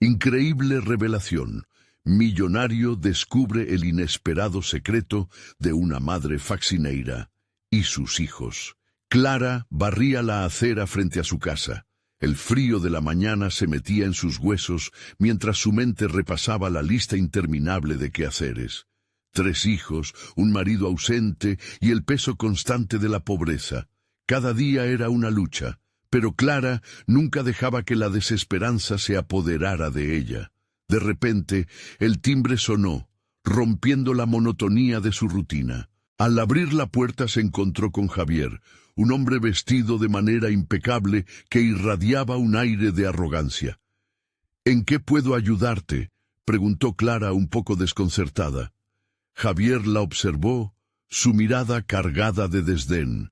Increíble revelación. Millonario descubre el inesperado secreto de una madre faxineira y sus hijos. Clara barría la acera frente a su casa. El frío de la mañana se metía en sus huesos mientras su mente repasaba la lista interminable de quehaceres. 3 hijos, un marido ausente y el peso constante de la pobreza. Cada día era una lucha, pero Clara nunca dejaba que la desesperanza se apoderara de ella. De repente, el timbre sonó, rompiendo la monotonía de su rutina. Al abrir la puerta se encontró con Javier, un hombre vestido de manera impecable que irradiaba un aire de arrogancia. «¿En qué puedo ayudarte?», preguntó Clara un poco desconcertada. Javier la observó, su mirada cargada de desdén.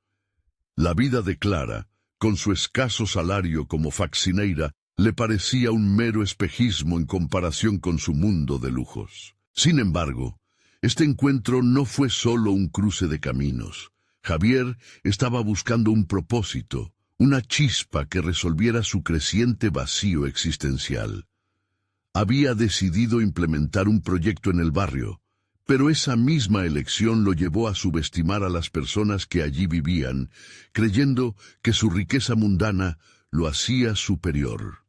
La vida de Clara, con su escaso salario como faxineira, le parecía un mero espejismo en comparación con su mundo de lujos. Sin embargo, este encuentro no fue solo un cruce de caminos. Javier estaba buscando un propósito, una chispa que resolviera su creciente vacío existencial. Había decidido implementar un proyecto en el barrio, pero esa misma elección lo llevó a subestimar a las personas que allí vivían, creyendo que su riqueza mundana lo hacía superior.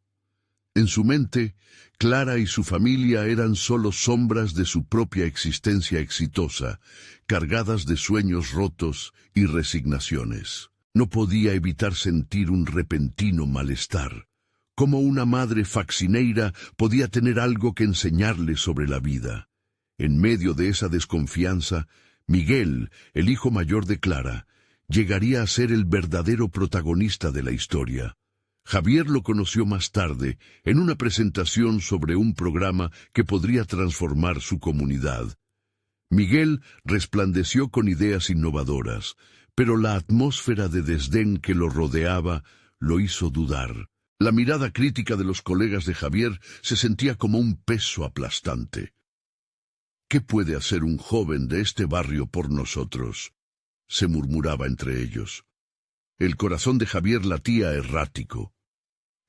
En su mente, Clara y su familia eran solo sombras de su propia existencia exitosa, cargadas de sueños rotos y resignaciones. No podía evitar sentir un repentino malestar. ¿Cómo una madre faxineira podía tener algo que enseñarle sobre la vida? En medio de esa desconfianza, Miguel, el hijo mayor de Clara, llegaría a ser el verdadero protagonista de la historia. Javier lo conoció más tarde en una presentación sobre un programa que podría transformar su comunidad. Miguel resplandeció con ideas innovadoras, pero la atmósfera de desdén que lo rodeaba lo hizo dudar. La mirada crítica de los colegas de Javier se sentía como un peso aplastante. «¿Qué puede hacer un joven de este barrio por nosotros?», se murmuraba entre ellos. El corazón de Javier latía errático.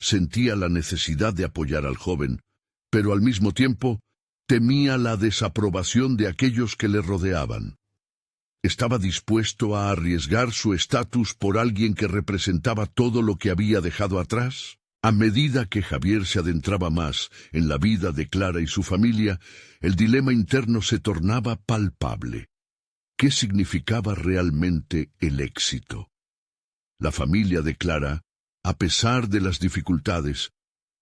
Sentía la necesidad de apoyar al joven, pero al mismo tiempo temía la desaprobación de aquellos que le rodeaban. Estaba dispuesto a arriesgar su estatus por alguien que representaba todo lo que había dejado atrás. A medida que Javier se adentraba más en la vida de Clara y su familia, el dilema interno se tornaba palpable. ¿Qué significaba realmente el éxito? La familia de Clara, a pesar de las dificultades,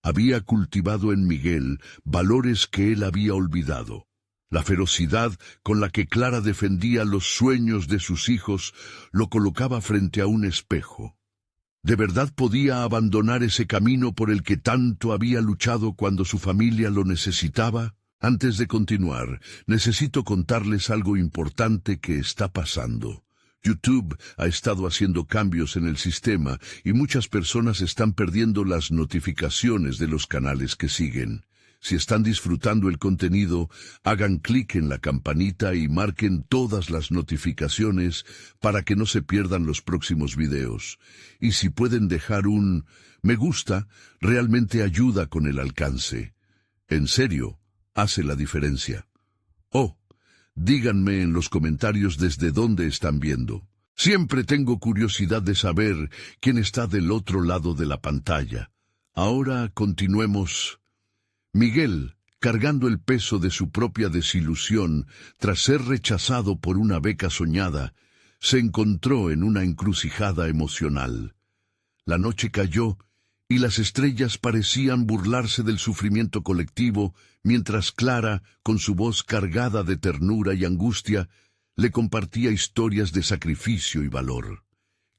había cultivado en Miguel valores que él había olvidado. La ferocidad con la que Clara defendía los sueños de sus hijos lo colocaba frente a un espejo. ¿De verdad podía abandonar ese camino por el que tanto había luchado cuando su familia lo necesitaba? Antes de continuar, necesito contarles algo importante que está pasando. YouTube ha estado haciendo cambios en el sistema y muchas personas están perdiendo las notificaciones de los canales que siguen. Si están disfrutando el contenido, hagan clic en la campanita y marquen todas las notificaciones para que no se pierdan los próximos videos. Y si pueden dejar un me gusta, realmente ayuda con el alcance. En serio, hace la diferencia. Oh, díganme en los comentarios desde dónde están viendo. Siempre tengo curiosidad de saber quién está del otro lado de la pantalla. Ahora continuemos. Miguel, cargando el peso de su propia desilusión tras ser rechazado por una beca soñada, se encontró en una encrucijada emocional. La noche cayó y las estrellas parecían burlarse del sufrimiento colectivo, mientras Clara, con su voz cargada de ternura y angustia, le compartía historias de sacrificio y valor.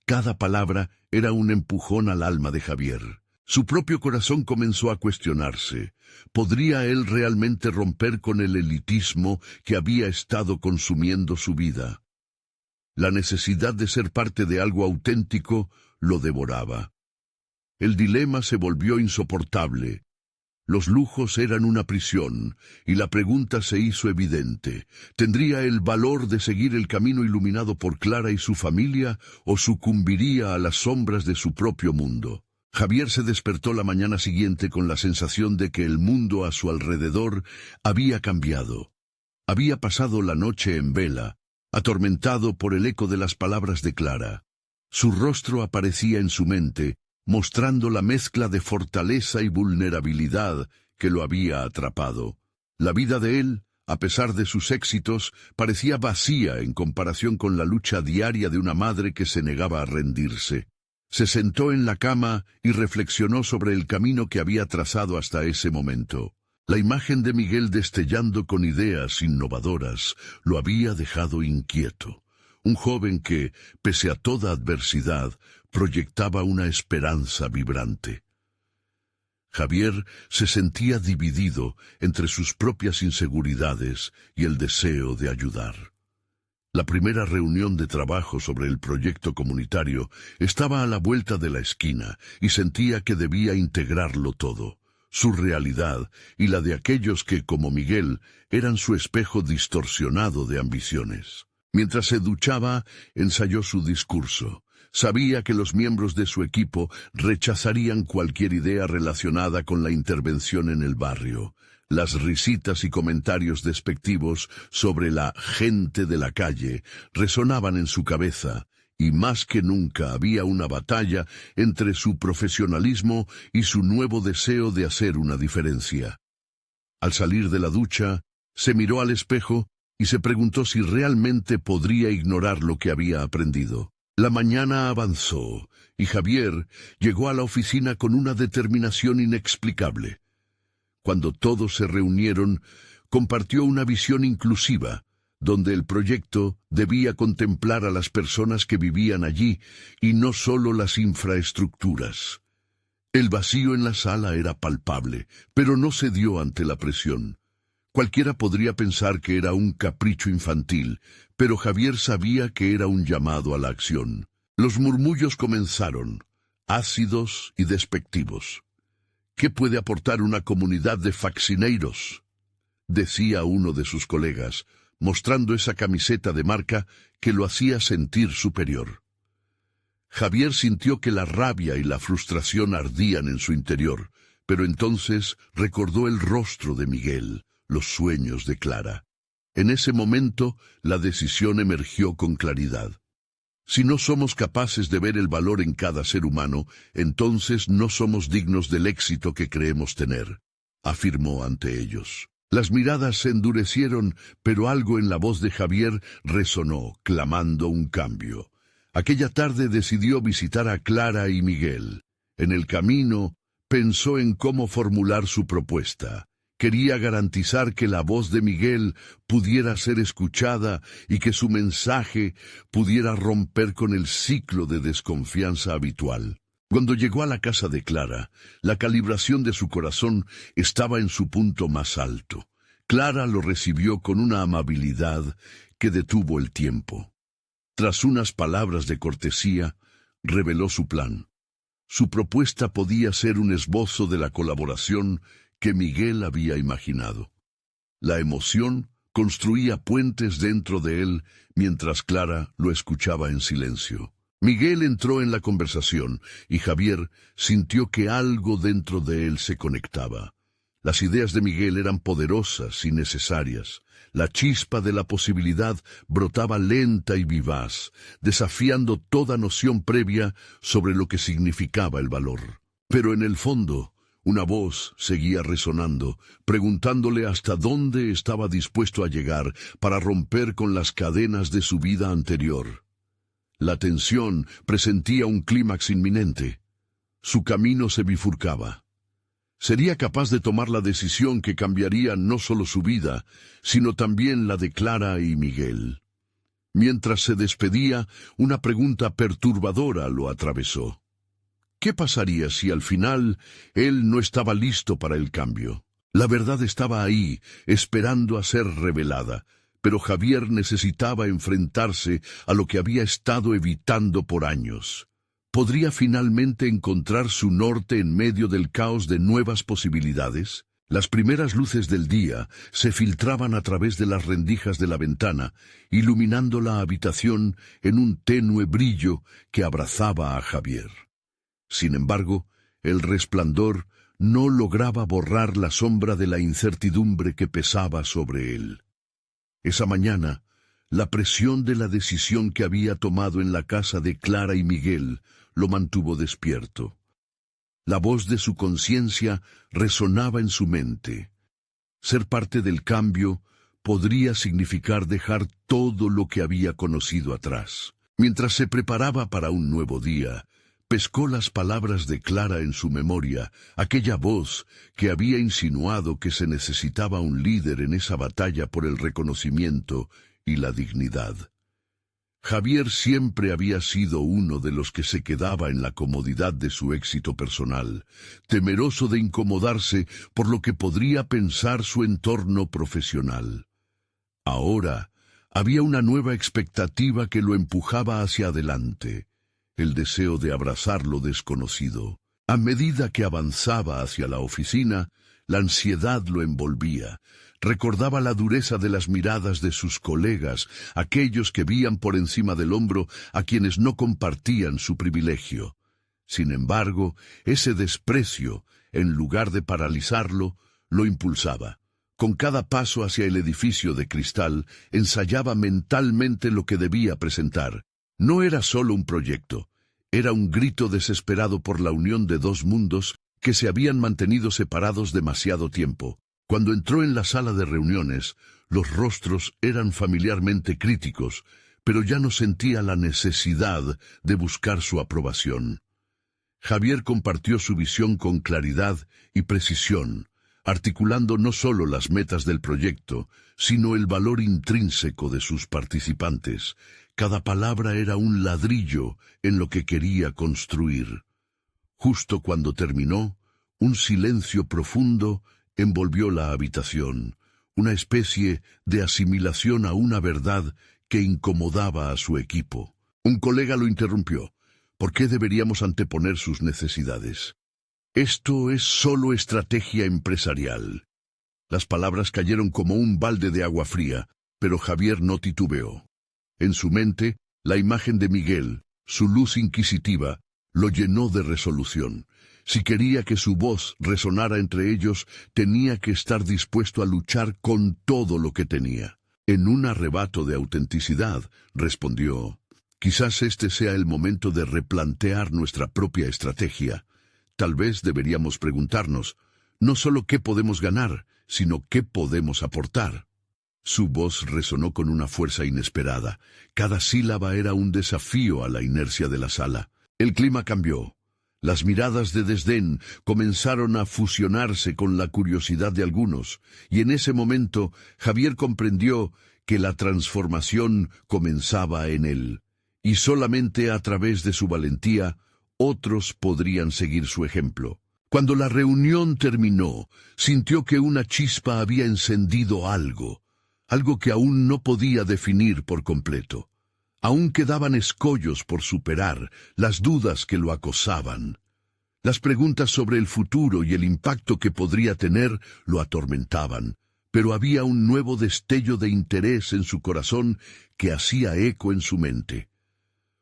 Cada palabra era un empujón al alma de Javier. Su propio corazón comenzó a cuestionarse. ¿Podría él realmente romper con el elitismo que había estado consumiendo su vida? La necesidad de ser parte de algo auténtico lo devoraba. El dilema se volvió insoportable. Los lujos eran una prisión, y la pregunta se hizo evidente. ¿Tendría el valor de seguir el camino iluminado por Clara y su familia, o sucumbiría a las sombras de su propio mundo? Javier se despertó la mañana siguiente con la sensación de que el mundo a su alrededor había cambiado. Había pasado la noche en vela, atormentado por el eco de las palabras de Clara. Su rostro aparecía en su mente, mostrando la mezcla de fortaleza y vulnerabilidad que lo había atrapado. La vida de él, a pesar de sus éxitos, parecía vacía en comparación con la lucha diaria de una madre que se negaba a rendirse. Se sentó en la cama y reflexionó sobre el camino que había trazado hasta ese momento. La imagen de Miguel destellando con ideas innovadoras lo había dejado inquieto. Un joven que, pese a toda adversidad, proyectaba una esperanza vibrante. Javier se sentía dividido entre sus propias inseguridades y el deseo de ayudar. La primera reunión de trabajo sobre el proyecto comunitario estaba a la vuelta de la esquina y sentía que debía integrarlo todo. Su realidad y la de aquellos que, como Miguel, eran su espejo distorsionado de ambiciones. Mientras se duchaba, ensayó su discurso. Sabía que los miembros de su equipo rechazarían cualquier idea relacionada con la intervención en el barrio. Las risitas y comentarios despectivos sobre la gente de la calle resonaban en su cabeza, y más que nunca había una batalla entre su profesionalismo y su nuevo deseo de hacer una diferencia. Al salir de la ducha, se miró al espejo y se preguntó si realmente podría ignorar lo que había aprendido. La mañana avanzó, y Javier llegó a la oficina con una determinación inexplicable. Cuando todos se reunieron, compartió una visión inclusiva, donde el proyecto debía contemplar a las personas que vivían allí y no solo las infraestructuras. El vacío en la sala era palpable, pero no cedió ante la presión. Cualquiera podría pensar que era un capricho infantil, pero Javier sabía que era un llamado a la acción. Los murmullos comenzaron, ácidos y despectivos. ¿Qué puede aportar una comunidad de faccineiros?, decía uno de sus colegas, mostrando esa camiseta de marca que lo hacía sentir superior. Javier sintió que la rabia y la frustración ardían en su interior, pero entonces recordó el rostro de Miguel, los sueños de Clara. En ese momento, la decisión emergió con claridad. Si no somos capaces de ver el valor en cada ser humano, entonces no somos dignos del éxito que creemos tener, afirmó ante ellos. Las miradas se endurecieron, pero algo en la voz de Javier resonó, clamando un cambio. Aquella tarde decidió visitar a Clara y Miguel. En el camino, pensó en cómo formular su propuesta. Quería garantizar que la voz de Miguel pudiera ser escuchada y que su mensaje pudiera romper con el ciclo de desconfianza habitual. Cuando llegó a la casa de Clara, la calibración de su corazón estaba en su punto más alto. Clara lo recibió con una amabilidad que detuvo el tiempo. Tras unas palabras de cortesía, reveló su plan. Su propuesta podía ser un esbozo de la colaboración que Miguel había imaginado. La emoción construía puentes dentro de él mientras Clara lo escuchaba en silencio. Miguel entró en la conversación y Javier sintió que algo dentro de él se conectaba. Las ideas de Miguel eran poderosas y necesarias. La chispa de la posibilidad brotaba lenta y vivaz, desafiando toda noción previa sobre lo que significaba el valor. Pero en el fondo, una voz seguía resonando, preguntándole hasta dónde estaba dispuesto a llegar para romper con las cadenas de su vida anterior. La tensión presentía un clímax inminente. Su camino se bifurcaba. Sería capaz de tomar la decisión que cambiaría no solo su vida, sino también la de Clara y Miguel. Mientras se despedía, una pregunta perturbadora lo atravesó. ¿Qué pasaría si al final él no estaba listo para el cambio? La verdad estaba ahí, esperando a ser revelada, pero Javier necesitaba enfrentarse a lo que había estado evitando por años. ¿Podría finalmente encontrar su norte en medio del caos de nuevas posibilidades? Las primeras luces del día se filtraban a través de las rendijas de la ventana, iluminando la habitación en un tenue brillo que abrazaba a Javier. Sin embargo, El resplandor no lograba borrar la sombra de la incertidumbre que pesaba sobre él. Esa mañana, la presión de la decisión que había tomado en la casa de Clara y Miguel lo mantuvo despierto. La voz de su conciencia resonaba en su mente. Ser parte del cambio podría significar dejar todo lo que había conocido atrás. Mientras se preparaba para un nuevo día, pescó las palabras de Clara en su memoria, aquella voz que había insinuado que se necesitaba un líder en esa batalla por el reconocimiento y la dignidad. Javier siempre había sido uno de los que se quedaba en la comodidad de su éxito personal, temeroso de incomodarse por lo que podría pensar su entorno profesional. Ahora había una nueva expectativa que lo empujaba hacia adelante, el deseo de abrazar lo desconocido. A medida que avanzaba hacia la oficina, la ansiedad lo envolvía. Recordaba la dureza de las miradas de sus colegas, aquellos que veían por encima del hombro a quienes no compartían su privilegio. Sin embargo, ese desprecio, en lugar de paralizarlo, lo impulsaba. Con cada paso hacia el edificio de cristal, ensayaba mentalmente lo que debía presentar. No era solo un proyecto, era un grito desesperado por la unión de dos mundos que se habían mantenido separados demasiado tiempo. Cuando entró en la sala de reuniones, los rostros eran familiarmente críticos, pero ya no sentía la necesidad de buscar su aprobación. Javier compartió su visión con claridad y precisión, articulando no solo las metas del proyecto, sino el valor intrínseco de sus participantes. Cada palabra era un ladrillo en lo que quería construir. Justo cuando terminó, un silencio profundo envolvió la habitación, una especie de asimilación a una verdad que incomodaba a su equipo. Un colega lo interrumpió. ¿Por qué deberíamos anteponer sus necesidades? Esto es solo estrategia empresarial. Las palabras cayeron como un balde de agua fría, pero Javier no titubeó. En su mente, la imagen de Miguel, su luz inquisitiva, lo llenó de resolución. Si quería que su voz resonara entre ellos, tenía que estar dispuesto a luchar con todo lo que tenía. En un arrebato de autenticidad, respondió: quizás este sea el momento de replantear nuestra propia estrategia. Tal vez deberíamos preguntarnos, no solo qué podemos ganar, sino qué podemos aportar. Su voz resonó con una fuerza inesperada. Cada sílaba era un desafío a la inercia de la sala. El clima cambió. Las miradas de desdén comenzaron a fusionarse con la curiosidad de algunos, y en ese momento Javier comprendió que la transformación comenzaba en él, y solamente a través de su valentía otros podrían seguir su ejemplo. Cuando la reunión terminó, sintió que una chispa había encendido algo que aún no podía definir por completo. Aún quedaban escollos por superar, las dudas que lo acosaban. Las preguntas sobre el futuro y el impacto que podría tener lo atormentaban, pero había un nuevo destello de interés en su corazón que hacía eco en su mente.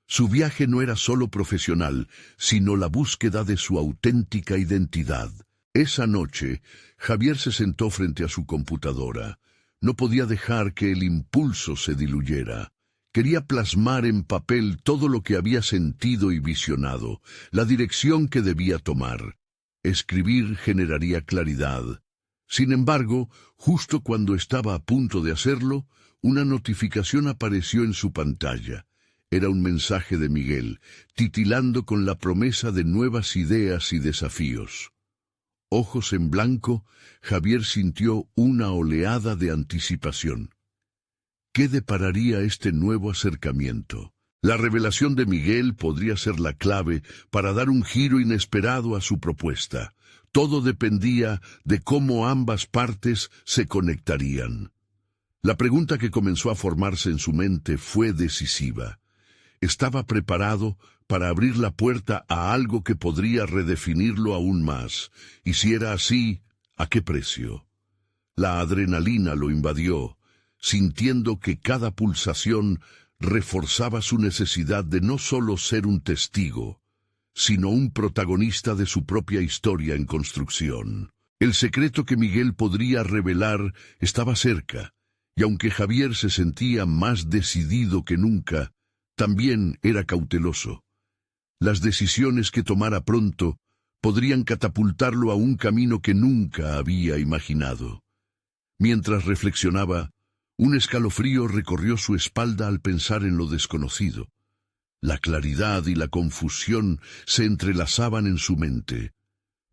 Su viaje no era solo profesional, sino la búsqueda de su auténtica identidad. Esa noche, Javier se sentó frente a su computadora. No podía dejar que el impulso se diluyera. Quería plasmar en papel todo lo que había sentido y visionado, la dirección que debía tomar. Escribir generaría claridad. Sin embargo, justo cuando estaba a punto de hacerlo, una notificación apareció en su pantalla. Era un mensaje de Miguel, titilando con la promesa de nuevas ideas y desafíos. Ojos en blanco, Javier sintió una oleada de anticipación. ¿Qué depararía este nuevo acercamiento? La revelación de Miguel podría ser la clave para dar un giro inesperado a su propuesta. Todo dependía de cómo ambas partes se conectarían. La pregunta que comenzó a formarse en su mente fue decisiva. Estaba preparado para abrir la puerta a algo que podría redefinirlo aún más, y si era así, ¿a qué precio? La adrenalina lo invadió, sintiendo que cada pulsación reforzaba su necesidad de no solo ser un testigo, sino un protagonista de su propia historia en construcción. El secreto que Miguel podría revelar estaba cerca, y aunque Javier se sentía más decidido que nunca, también era cauteloso. Las decisiones que tomara pronto podrían catapultarlo a un camino que nunca había imaginado. Mientras reflexionaba, un escalofrío recorrió su espalda al pensar en lo desconocido. La claridad y la confusión se entrelazaban en su mente.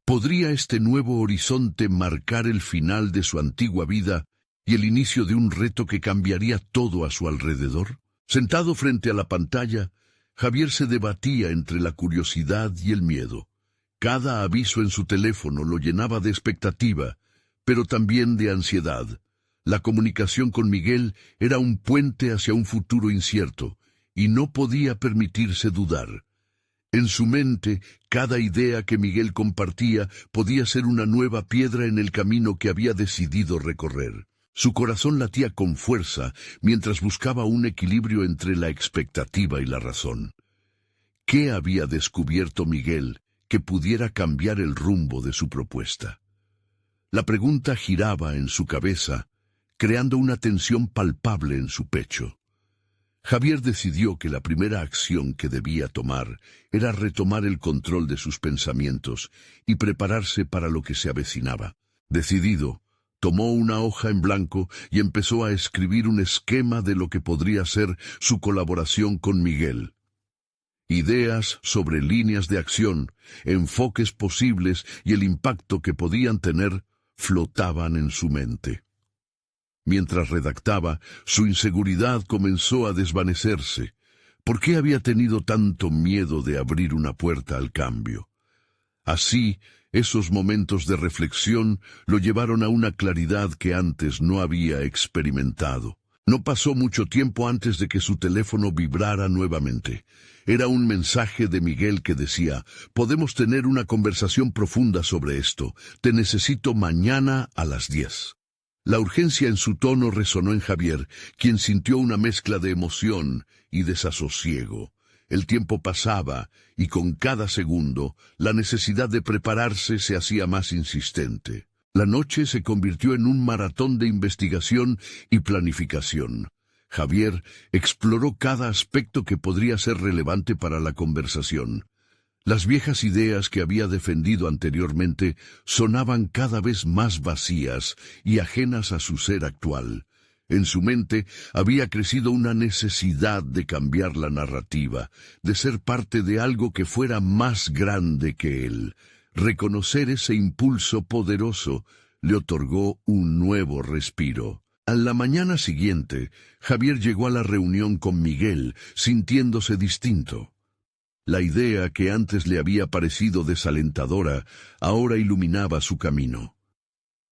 ¿Podría este nuevo horizonte marcar el final de su antigua vida y el inicio de un reto que cambiaría todo a su alrededor? Sentado frente a la pantalla, Javier se debatía entre la curiosidad y el miedo. Cada aviso en su teléfono lo llenaba de expectativa, pero también de ansiedad. La comunicación con Miguel era un puente hacia un futuro incierto, y no podía permitirse dudar. En su mente, cada idea que Miguel compartía podía ser una nueva piedra en el camino que había decidido recorrer. Su corazón latía con fuerza mientras buscaba un equilibrio entre la expectativa y la razón. ¿Qué había descubierto Miguel que pudiera cambiar el rumbo de su propuesta? La pregunta giraba en su cabeza, creando una tensión palpable en su pecho. Javier decidió que la primera acción que debía tomar era retomar el control de sus pensamientos y prepararse para lo que se avecinaba. Decidido, tomó una hoja en blanco y empezó a escribir un esquema de lo que podría ser su colaboración con Miguel. Ideas sobre líneas de acción, enfoques posibles y el impacto que podían tener flotaban en su mente. Mientras redactaba, su inseguridad comenzó a desvanecerse. ¿Por qué había tenido tanto miedo de abrir una puerta al cambio? Así, esos momentos de reflexión lo llevaron a una claridad que antes no había experimentado. No pasó mucho tiempo antes de que su teléfono vibrara nuevamente. Era un mensaje de Miguel que decía: «Podemos tener una conversación profunda sobre esto. Te necesito mañana a las 10». La urgencia en su tono resonó en Javier, quien sintió una mezcla de emoción y desasosiego. El tiempo pasaba, y con cada segundo, la necesidad de prepararse se hacía más insistente. La noche se convirtió en un maratón de investigación y planificación. Javier exploró cada aspecto que podría ser relevante para la conversación. Las viejas ideas que había defendido anteriormente sonaban cada vez más vacías y ajenas a su ser actual. En su mente había crecido una necesidad de cambiar la narrativa, de ser parte de algo que fuera más grande que él. Reconocer ese impulso poderoso le otorgó un nuevo respiro. A la mañana siguiente, Javier llegó a la reunión con Miguel, sintiéndose distinto. La idea que antes le había parecido desalentadora, ahora iluminaba su camino.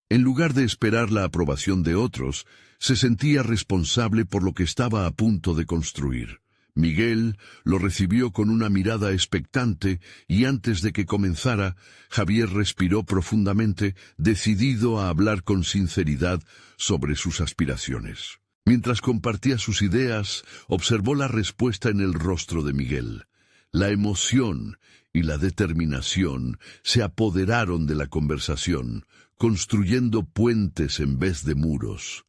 En lugar de esperar la aprobación de otros, se sentía responsable por lo que estaba a punto de construir. Miguel lo recibió con una mirada expectante y antes de que comenzara, Javier respiró profundamente, decidido a hablar con sinceridad sobre sus aspiraciones. Mientras compartía sus ideas, observó la respuesta en el rostro de Miguel. La emoción y la determinación se apoderaron de la conversación, construyendo puentes en vez de muros.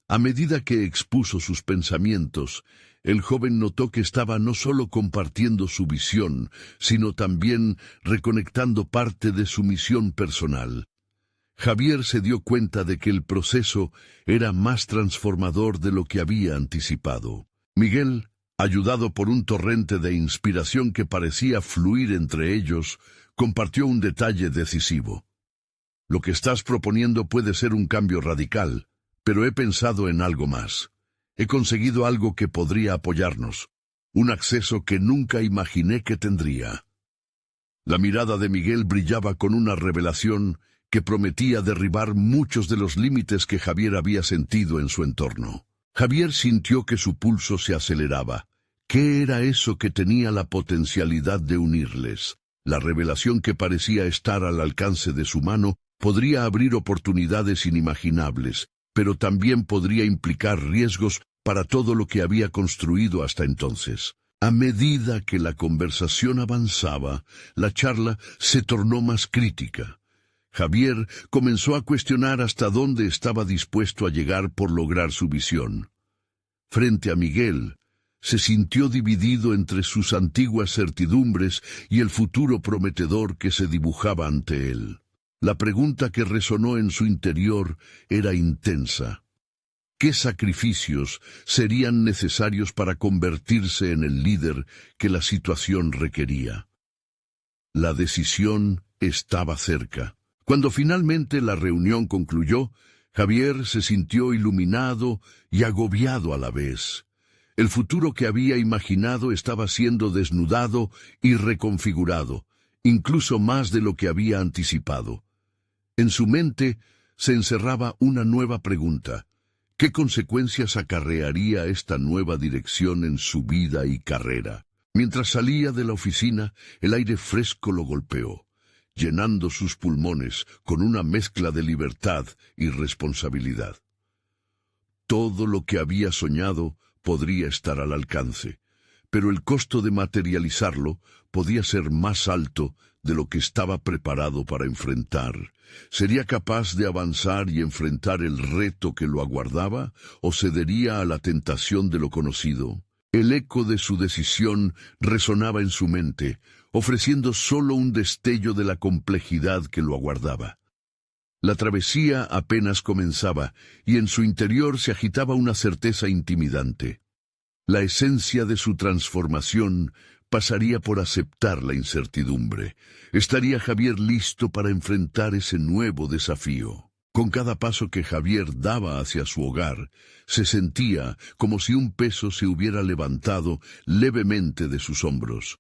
A medida que expuso sus pensamientos, el joven notó que estaba no solo compartiendo su visión, sino también reconectando parte de su misión personal. Javier se dio cuenta de que el proceso era más transformador de lo que había anticipado. Miguel, ayudado por un torrente de inspiración que parecía fluir entre ellos, compartió un detalle decisivo. Lo que estás proponiendo puede ser un cambio radical, pero he pensado en algo más. He conseguido algo que podría apoyarnos, un acceso que nunca imaginé que tendría. La mirada de Miguel brillaba con una revelación que prometía derribar muchos de los límites que Javier había sentido en su entorno. Javier sintió que su pulso se aceleraba. ¿Qué era eso que tenía la potencialidad de unirles? La revelación que parecía estar al alcance de su mano podría abrir oportunidades inimaginables, pero también podría implicar riesgos para todo lo que había construido hasta entonces. A medida que la conversación avanzaba, la charla se tornó más crítica. Javier comenzó a cuestionar hasta dónde estaba dispuesto a llegar por lograr su visión. Frente a Miguel, se sintió dividido entre sus antiguas certidumbres y el futuro prometedor que se dibujaba ante él. La pregunta que resonó en su interior era intensa. ¿Qué sacrificios serían necesarios para convertirse en el líder que la situación requería? La decisión estaba cerca. Cuando finalmente la reunión concluyó, Javier se sintió iluminado y agobiado a la vez. El futuro que había imaginado estaba siendo desnudado y reconfigurado, incluso más de lo que había anticipado. En su mente se encerraba una nueva pregunta. ¿Qué consecuencias acarrearía esta nueva dirección en su vida y carrera? Mientras salía de la oficina, el aire fresco lo golpeó, llenando sus pulmones con una mezcla de libertad y responsabilidad. Todo lo que había soñado podría estar al alcance, pero el costo de materializarlo podía ser más alto de lo que estaba preparado para enfrentar. ¿Sería capaz de avanzar y enfrentar el reto que lo aguardaba, o cedería a la tentación de lo conocido? El eco de su decisión resonaba en su mente, ofreciendo solo un destello de la complejidad que lo aguardaba. La travesía apenas comenzaba, y en su interior se agitaba una certeza intimidante. La esencia de su transformación pasaría por aceptar la incertidumbre. ¿Estaría Javier listo para enfrentar ese nuevo desafío? Con cada paso que Javier daba hacia su hogar, se sentía como si un peso se hubiera levantado levemente de sus hombros.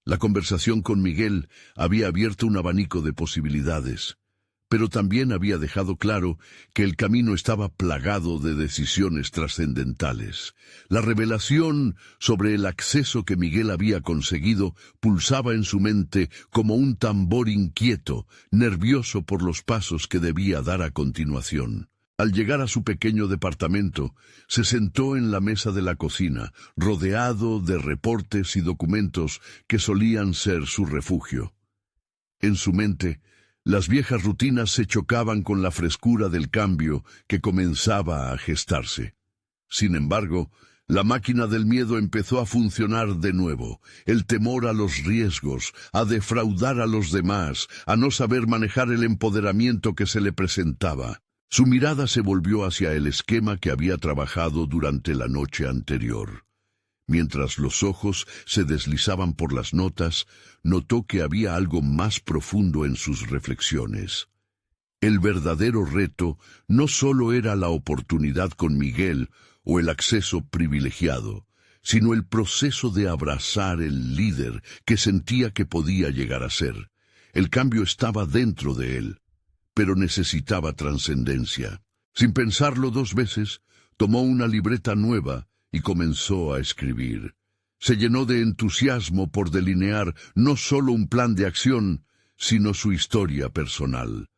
La conversación con Miguel había abierto un abanico de posibilidades, pero también había dejado claro que el camino estaba plagado de decisiones trascendentales. La revelación sobre el acceso que Miguel había conseguido pulsaba en su mente como un tambor inquieto, nervioso por los pasos que debía dar a continuación. Al llegar a su pequeño departamento, se sentó en la mesa de la cocina, rodeado de reportes y documentos que solían ser su refugio. En su mente, las viejas rutinas se chocaban con la frescura del cambio que comenzaba a gestarse. Sin embargo, la máquina del miedo empezó a funcionar de nuevo. El temor a los riesgos, a defraudar a los demás, a no saber manejar el empoderamiento que se le presentaba. Su mirada se volvió hacia el esquema que había trabajado durante la noche anterior. Mientras los ojos se deslizaban por las notas, notó que había algo más profundo en sus reflexiones. El verdadero reto no solo era la oportunidad con Miguel o el acceso privilegiado, sino el proceso de abrazar el líder que sentía que podía llegar a ser. El cambio estaba dentro de él, pero necesitaba trascendencia. Sin pensarlo dos veces, tomó una libreta nueva y comenzó a escribir. Se llenó de entusiasmo por delinear no solo un plan de acción, sino su historia personal.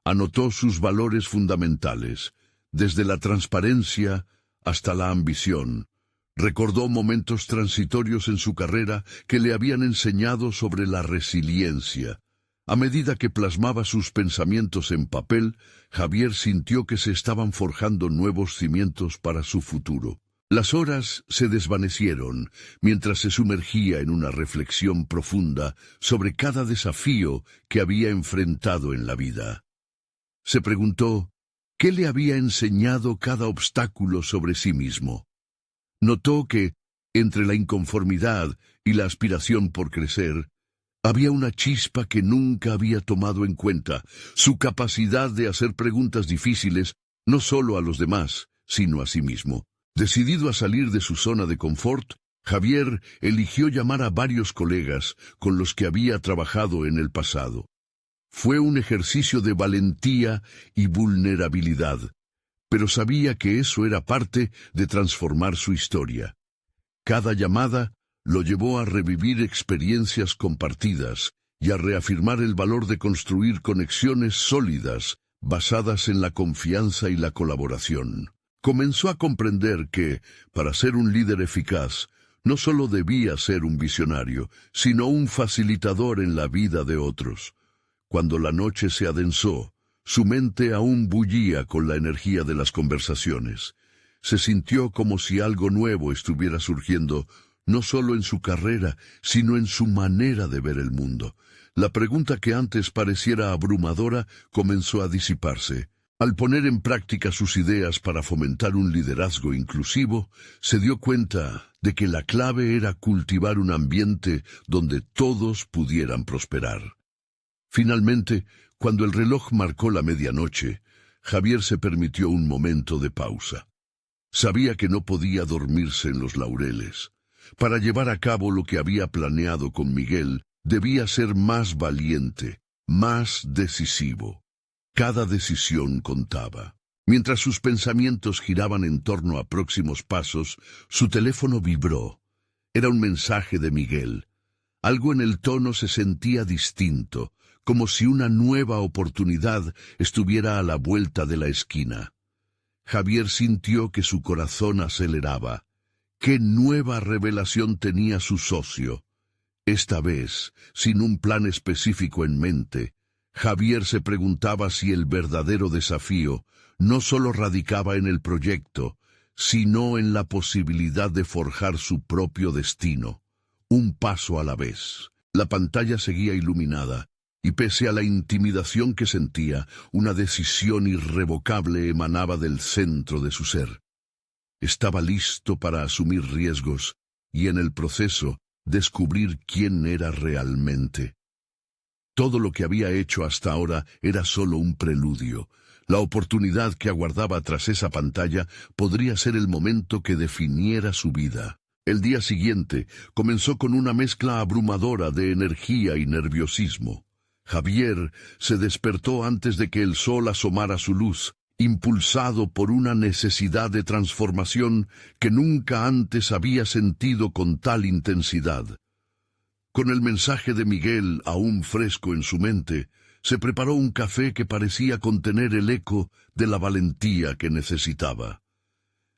Anotó sus valores fundamentales, desde la transparencia hasta la ambición. Recordó momentos transitorios en su carrera que le habían enseñado sobre la resiliencia. A medida que plasmaba sus pensamientos en papel, Javier sintió que se estaban forjando nuevos cimientos para su futuro. Las horas se desvanecieron mientras se sumergía en una reflexión profunda sobre cada desafío que había enfrentado en la vida. Se preguntó, ¿qué le había enseñado cada obstáculo sobre sí mismo? Notó que, entre la inconformidad y la aspiración por crecer, había una chispa que nunca había tomado en cuenta, su capacidad de hacer preguntas difíciles, no solo a los demás, sino a sí mismo. Decidido a salir de su zona de confort, Javier eligió llamar a varios colegas con los que había trabajado en el pasado. Fue un ejercicio de valentía y vulnerabilidad, pero sabía que eso era parte de transformar su historia. Cada llamada lo llevó a revivir experiencias compartidas y a reafirmar el valor de construir conexiones sólidas basadas en la confianza y la colaboración. Comenzó a comprender que, para ser un líder eficaz, no solo debía ser un visionario, sino un facilitador en la vida de otros. Cuando la noche se adensó, su mente aún bullía con la energía de las conversaciones. Se sintió como si algo nuevo estuviera surgiendo, no solo en su carrera, sino en su manera de ver el mundo. La pregunta que antes pareciera abrumadora comenzó a disiparse. Al poner en práctica sus ideas para fomentar un liderazgo inclusivo, se dio cuenta de que la clave era cultivar un ambiente donde todos pudieran prosperar. Finalmente, cuando el reloj marcó la medianoche, Javier se permitió un momento de pausa. Sabía que no podía dormirse en los laureles. Para llevar a cabo lo que había planeado con Miguel, debía ser más valiente, más decisivo. Cada decisión contaba. Mientras sus pensamientos giraban en torno a próximos pasos, su teléfono vibró. Era un mensaje de Miguel. Algo en el tono se sentía distinto, como si una nueva oportunidad estuviera a la vuelta de la esquina. Javier sintió que su corazón aceleraba. ¡Qué nueva revelación tenía su socio! Esta vez, sin un plan específico en mente, Javier se preguntaba si el verdadero desafío no solo radicaba en el proyecto, sino en la posibilidad de forjar su propio destino, un paso a la vez. La pantalla seguía iluminada, y pese a la intimidación que sentía, una decisión irrevocable emanaba del centro de su ser. Estaba listo para asumir riesgos, y en el proceso, descubrir quién era realmente. Todo lo que había hecho hasta ahora era solo un preludio. La oportunidad que aguardaba tras esa pantalla podría ser el momento que definiera su vida. El día siguiente comenzó con una mezcla abrumadora de energía y nerviosismo. Javier se despertó antes de que el sol asomara su luz, impulsado por una necesidad de transformación que nunca antes había sentido con tal intensidad. Con el mensaje de Miguel aún fresco en su mente, se preparó un café que parecía contener el eco de la valentía que necesitaba.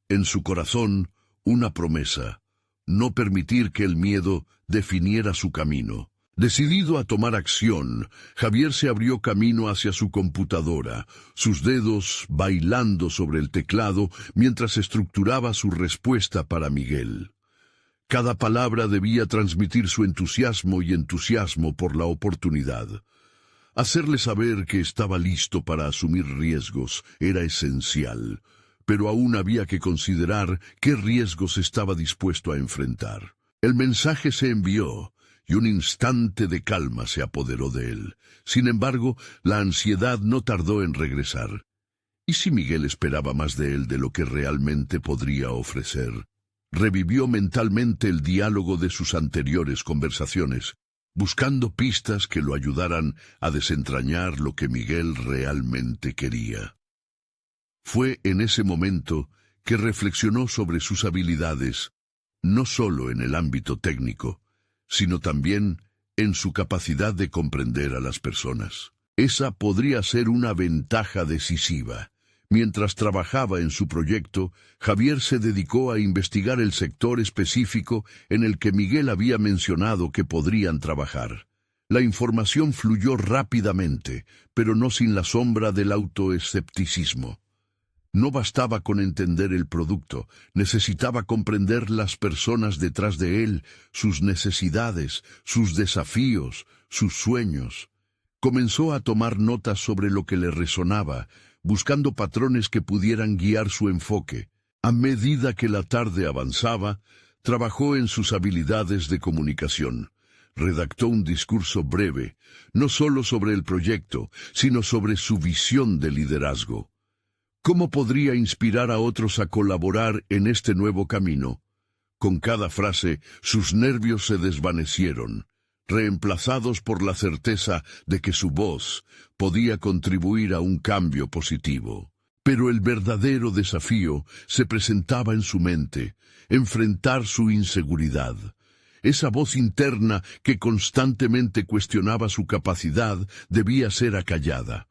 En su corazón, una promesa: no permitir que el miedo definiera su camino. Decidido a tomar acción, Javier se abrió camino hacia su computadora, sus dedos bailando sobre el teclado mientras estructuraba su respuesta para Miguel. Cada palabra debía transmitir su entusiasmo por la oportunidad. Hacerle saber que estaba listo para asumir riesgos era esencial, pero aún había que considerar qué riesgos estaba dispuesto a enfrentar. El mensaje se envió, y un instante de calma se apoderó de él. Sin embargo, la ansiedad no tardó en regresar. ¿Y si Miguel esperaba más de él de lo que realmente podría ofrecer? Revivió mentalmente el diálogo de sus anteriores conversaciones, buscando pistas que lo ayudaran a desentrañar lo que Miguel realmente quería. Fue en ese momento que reflexionó sobre sus habilidades, no solo en el ámbito técnico, sino también en su capacidad de comprender a las personas. Esa podría ser una ventaja decisiva. Mientras trabajaba en su proyecto, Javier se dedicó a investigar el sector específico en el que Miguel había mencionado que podrían trabajar. La información fluyó rápidamente, pero no sin la sombra del autoescepticismo. No bastaba con entender el producto, necesitaba comprender las personas detrás de él, sus necesidades, sus desafíos, sus sueños. Comenzó a tomar notas sobre lo que le resonaba, buscando patrones que pudieran guiar su enfoque. A medida que la tarde avanzaba, trabajó en sus habilidades de comunicación. Redactó un discurso breve, no solo sobre el proyecto, sino sobre su visión de liderazgo. ¿Cómo podría inspirar a otros a colaborar en este nuevo camino? Con cada frase, sus nervios se desvanecieron, reemplazados por la certeza de que su voz podía contribuir a un cambio positivo. Pero el verdadero desafío se presentaba en su mente: enfrentar su inseguridad. Esa voz interna que constantemente cuestionaba su capacidad debía ser acallada.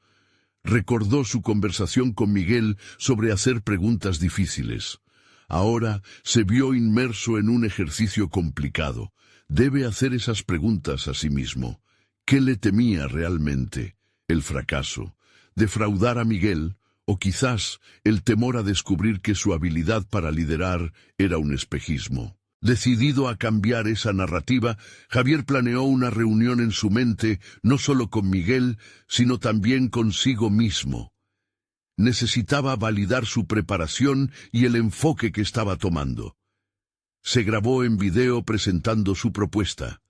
Recordó su conversación con Miguel sobre hacer preguntas difíciles. Ahora se vio inmerso en un ejercicio complicado. Debe hacer esas preguntas a sí mismo. ¿Qué le temía realmente? ¿El fracaso? ¿Defraudar a Miguel? ¿O quizás el temor a descubrir que su habilidad para liderar era un espejismo? Decidido a cambiar esa narrativa, Javier planeó una reunión en su mente, no solo con Miguel, sino también consigo mismo. Necesitaba validar su preparación y el enfoque que estaba tomando. Se grabó en video presentando su propuesta.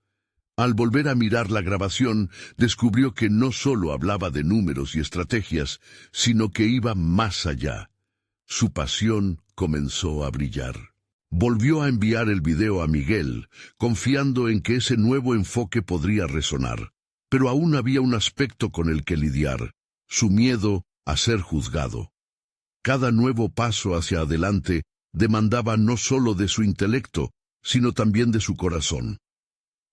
Al volver a mirar la grabación, descubrió que no solo hablaba de números y estrategias, sino que iba más allá. Su pasión comenzó a brillar. Volvió a enviar el video a Miguel, confiando en que ese nuevo enfoque podría resonar. Pero aún había un aspecto con el que lidiar: su miedo a ser juzgado. Cada nuevo paso hacia adelante demandaba no solo de su intelecto, sino también de su corazón.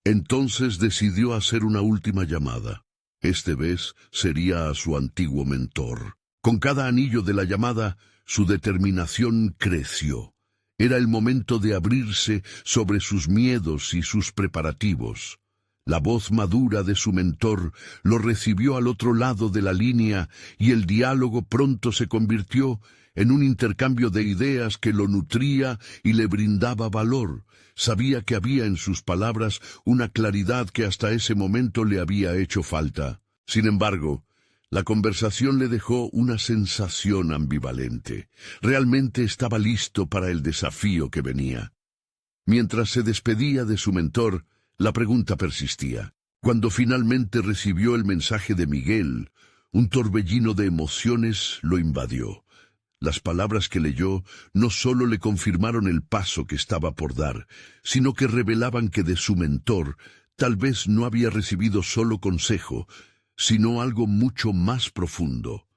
Entonces decidió hacer una última llamada. Esta vez sería a su antiguo mentor. Con cada anillo de la llamada, su determinación creció. Era el momento de abrirse sobre sus miedos y sus preparativos. La voz madura de su mentor lo recibió al otro lado de la línea y el diálogo pronto se convirtió en un intercambio de ideas que lo nutría y le brindaba valor. Sabía que había en sus palabras una claridad que hasta ese momento le había hecho falta. Sin embargo, la conversación le dejó una sensación ambivalente. Realmente estaba listo para el desafío que venía. Mientras se despedía de su mentor, la pregunta persistía. Cuando finalmente recibió el mensaje de Miguel, un torbellino de emociones lo invadió. Las palabras que leyó no solo le confirmaron el paso que estaba por dar, sino que revelaban que de su mentor tal vez no había recibido solo consejo, sino algo mucho más profundo.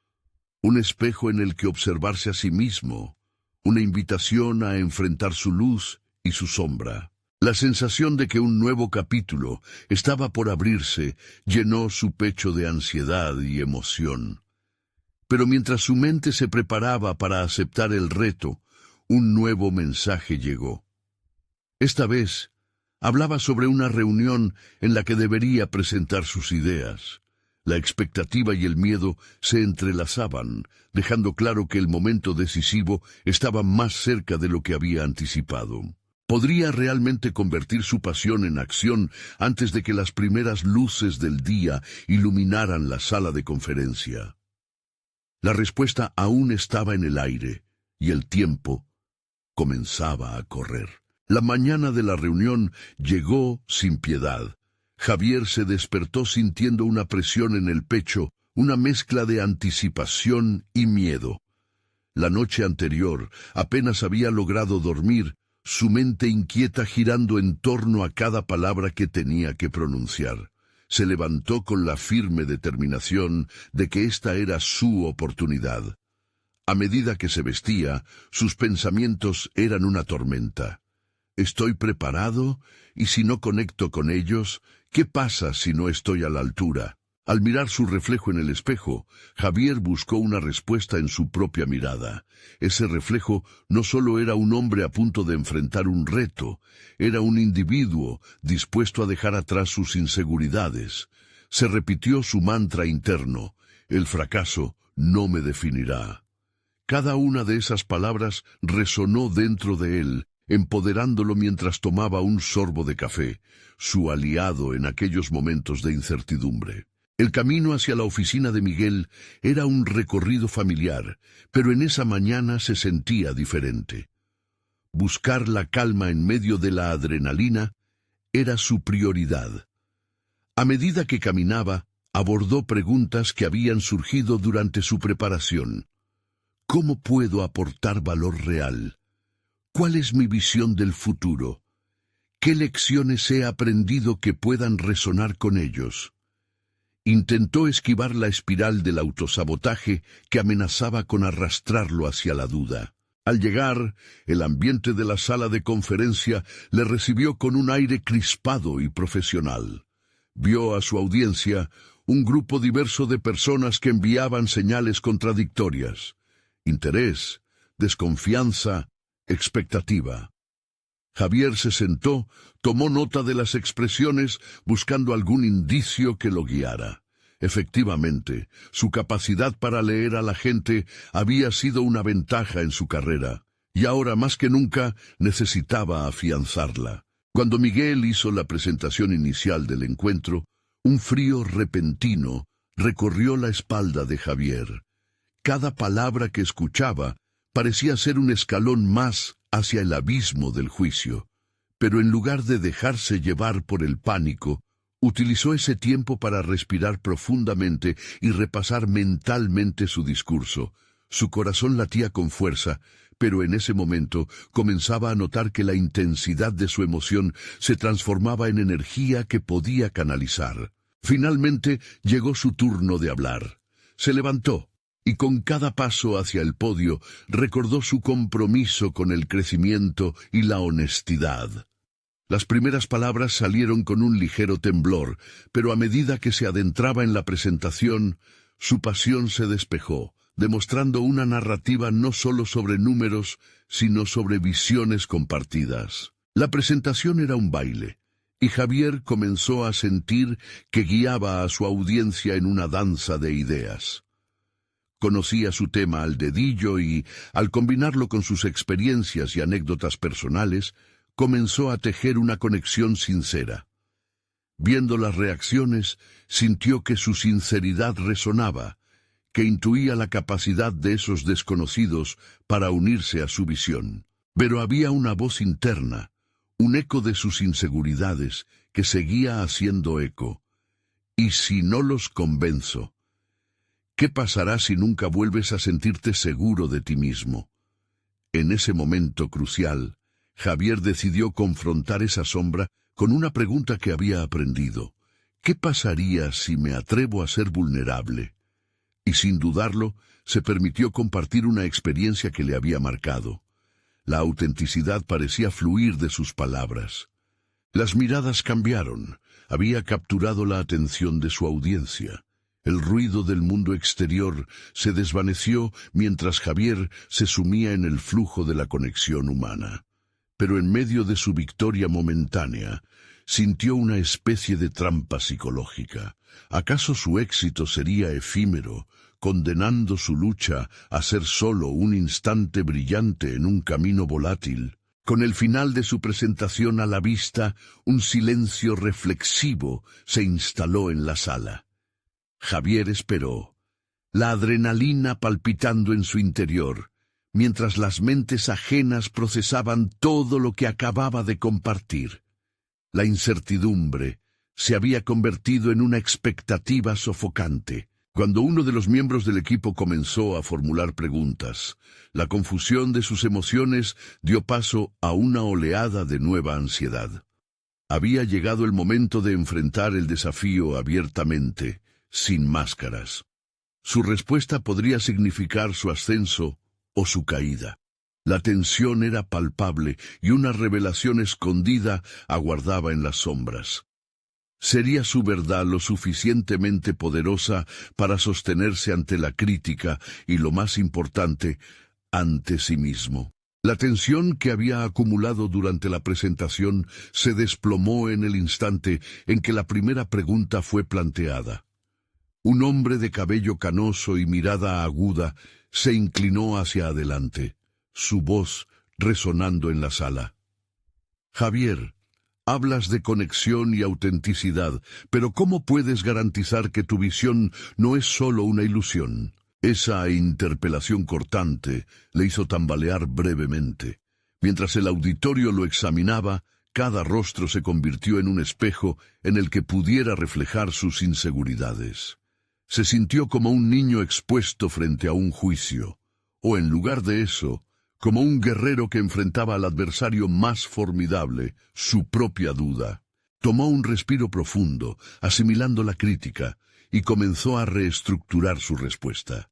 Un espejo en el que observarse a sí mismo, una invitación a enfrentar su luz y su sombra. La sensación de que un nuevo capítulo estaba por abrirse llenó su pecho de ansiedad y emoción. Pero mientras su mente se preparaba para aceptar el reto, un nuevo mensaje llegó. Esta vez, hablaba sobre una reunión en la que debería presentar sus ideas. La expectativa y el miedo se entrelazaban, dejando claro que el momento decisivo estaba más cerca de lo que había anticipado. ¿Podría realmente convertir su pasión en acción antes de que las primeras luces del día iluminaran la sala de conferencia? La respuesta aún estaba en el aire, y el tiempo comenzaba a correr. La mañana de la reunión llegó sin piedad. Javier se despertó sintiendo una presión en el pecho, una mezcla de anticipación y miedo. La noche anterior apenas había logrado dormir, su mente inquieta girando en torno a cada palabra que tenía que pronunciar. Se levantó con la firme determinación de que esta era su oportunidad. A medida que se vestía, sus pensamientos eran una tormenta. ¿Estoy preparado? ¿Y si no conecto con ellos? ¿Qué pasa si no estoy a la altura? Al mirar su reflejo en el espejo, Javier buscó una respuesta en su propia mirada. Ese reflejo no solo era un hombre a punto de enfrentar un reto, era un individuo dispuesto a dejar atrás sus inseguridades. Se repitió su mantra interno: el fracaso no me definirá. Cada una de esas palabras resonó dentro de él, empoderándolo mientras tomaba un sorbo de café, su aliado en aquellos momentos de incertidumbre. El camino hacia la oficina de Miguel era un recorrido familiar, pero en esa mañana se sentía diferente. Buscar la calma en medio de la adrenalina era su prioridad. A medida que caminaba, abordó preguntas que habían surgido durante su preparación. ¿Cómo puedo aportar valor real? ¿Cuál es mi visión del futuro? ¿Qué lecciones he aprendido que puedan resonar con ellos? Intentó esquivar la espiral del autosabotaje que amenazaba con arrastrarlo hacia la duda. Al llegar, el ambiente de la sala de conferencia le recibió con un aire crispado y profesional. Vio a su audiencia un grupo diverso de personas que enviaban señales contradictorias: interés, desconfianza, expectativa. Javier se sentó, tomó nota de las expresiones, buscando algún indicio que lo guiara. Efectivamente, su capacidad para leer a la gente había sido una ventaja en su carrera, y ahora más que nunca necesitaba afianzarla. Cuando Miguel hizo la presentación inicial del encuentro, un frío repentino recorrió la espalda de Javier. Cada palabra que escuchaba parecía ser un escalón más hacia el abismo del juicio, pero en lugar de dejarse llevar por el pánico, utilizó ese tiempo para respirar profundamente y repasar mentalmente su discurso. Su corazón latía con fuerza, pero en ese momento comenzaba a notar que la intensidad de su emoción se transformaba en energía que podía canalizar. Finalmente llegó su turno de hablar. Se levantó, y con cada paso hacia el podio recordó su compromiso con el crecimiento y la honestidad. Las primeras palabras salieron con un ligero temblor, pero a medida que se adentraba en la presentación, su pasión se despejó, demostrando una narrativa no solo sobre números, sino sobre visiones compartidas. La presentación era un baile, y Javier comenzó a sentir que guiaba a su audiencia en una danza de ideas. Conocía su tema al dedillo y, al combinarlo con sus experiencias y anécdotas personales, comenzó a tejer una conexión sincera. Viendo las reacciones, sintió que su sinceridad resonaba, que intuía la capacidad de esos desconocidos para unirse a su visión. Pero había una voz interna, un eco de sus inseguridades, que seguía haciendo eco. ¿Y si no los convenzo? ¿Qué pasará si nunca vuelves a sentirte seguro de ti mismo? En ese momento crucial, Javier decidió confrontar esa sombra con una pregunta que había aprendido. ¿Qué pasaría si me atrevo a ser vulnerable? Y sin dudarlo, se permitió compartir una experiencia que le había marcado. La autenticidad parecía fluir de sus palabras. Las miradas cambiaron. Había capturado la atención de su audiencia. El ruido del mundo exterior se desvaneció mientras Javier se sumía en el flujo de la conexión humana. Pero en medio de su victoria momentánea, sintió una especie de trampa psicológica. ¿Acaso su éxito sería efímero, condenando su lucha a ser solo un instante brillante en un camino volátil? Con el final de su presentación a la vista, un silencio reflexivo se instaló en la sala. Javier esperó, la adrenalina palpitando en su interior, mientras las mentes ajenas procesaban todo lo que acababa de compartir. La incertidumbre se había convertido en una expectativa sofocante. Cuando uno de los miembros del equipo comenzó a formular preguntas, la confusión de sus emociones dio paso a una oleada de nueva ansiedad. Había llegado el momento de enfrentar el desafío abiertamente, sin máscaras. Su respuesta podría significar su ascenso o su caída. La tensión era palpable y una revelación escondida aguardaba en las sombras. ¿Sería su verdad lo suficientemente poderosa para sostenerse ante la crítica y, lo más importante, ante sí mismo? La tensión que había acumulado durante la presentación se desplomó en el instante en que la primera pregunta fue planteada. Un hombre de cabello canoso y mirada aguda se inclinó hacia adelante, su voz resonando en la sala. Javier, hablas de conexión y autenticidad, pero ¿cómo puedes garantizar que tu visión no es solo una ilusión? Esa interpelación cortante le hizo tambalear brevemente. Mientras el auditorio lo examinaba, cada rostro se convirtió en un espejo en el que pudiera reflejar sus inseguridades. Se sintió como un niño expuesto frente a un juicio, o en lugar de eso, como un guerrero que enfrentaba al adversario más formidable, su propia duda. Tomó un respiro profundo, asimilando la crítica, y comenzó a reestructurar su respuesta.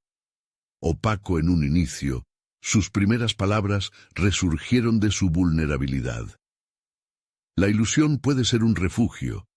Opaco en un inicio, sus primeras palabras resurgieron de su vulnerabilidad. La ilusión puede ser un refugio,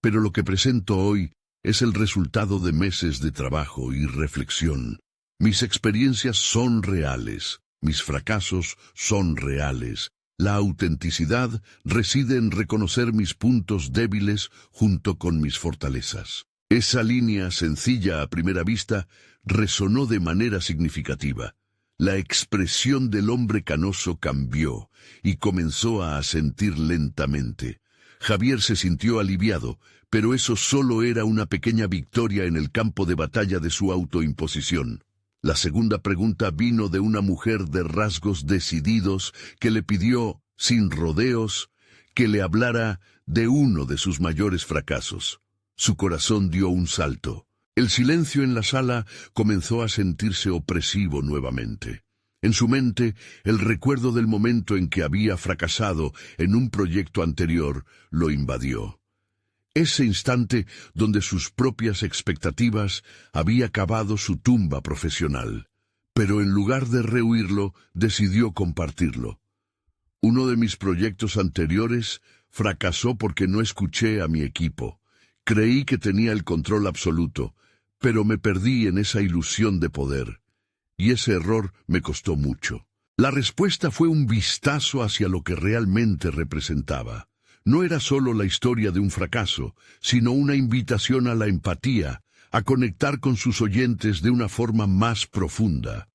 pero lo que presento hoy es el resultado de meses de trabajo y reflexión. Mis experiencias son reales. Mis fracasos son reales. La autenticidad reside en reconocer mis puntos débiles junto con mis fortalezas. Esa línea sencilla a primera vista resonó de manera significativa. La expresión del hombre canoso cambió y comenzó a asentir lentamente. Javier se sintió aliviado, pero eso solo era una pequeña victoria en el campo de batalla de su autoimposición. La segunda pregunta vino de una mujer de rasgos decididos que le pidió, sin rodeos, que le hablara de uno de sus mayores fracasos. Su corazón dio un salto. El silencio en la sala comenzó a sentirse opresivo nuevamente. En su mente, el recuerdo del momento en que había fracasado en un proyecto anterior lo invadió. Ese instante donde sus propias expectativas había cavado su tumba profesional. Pero en lugar de rehuirlo, decidió compartirlo. Uno de mis proyectos anteriores fracasó porque no escuché a mi equipo. Creí que tenía el control absoluto, pero me perdí en esa ilusión de poder. Y ese error me costó mucho. La respuesta fue un vistazo hacia lo que realmente representaba. No era solo la historia de un fracaso, sino una invitación a la empatía, a conectar con sus oyentes de una forma más profunda.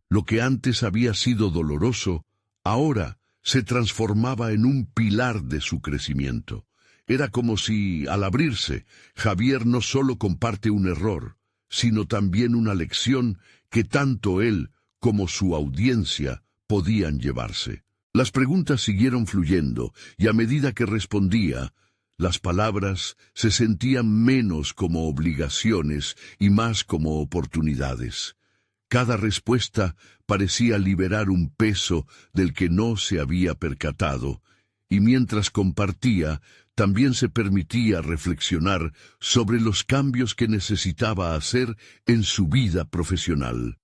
Lo que antes había sido doloroso, ahora se transformaba en un pilar de su crecimiento. Era como si, al abrirse, Javier no solo comparte un error, sino también una lección que tanto él como su audiencia podían llevarse. Las preguntas siguieron fluyendo, y a medida que respondía, las palabras se sentían menos como obligaciones y más como oportunidades. Cada respuesta parecía liberar un peso del que no se había percatado, y mientras compartía, también se permitía reflexionar sobre los cambios que necesitaba hacer en su vida profesional.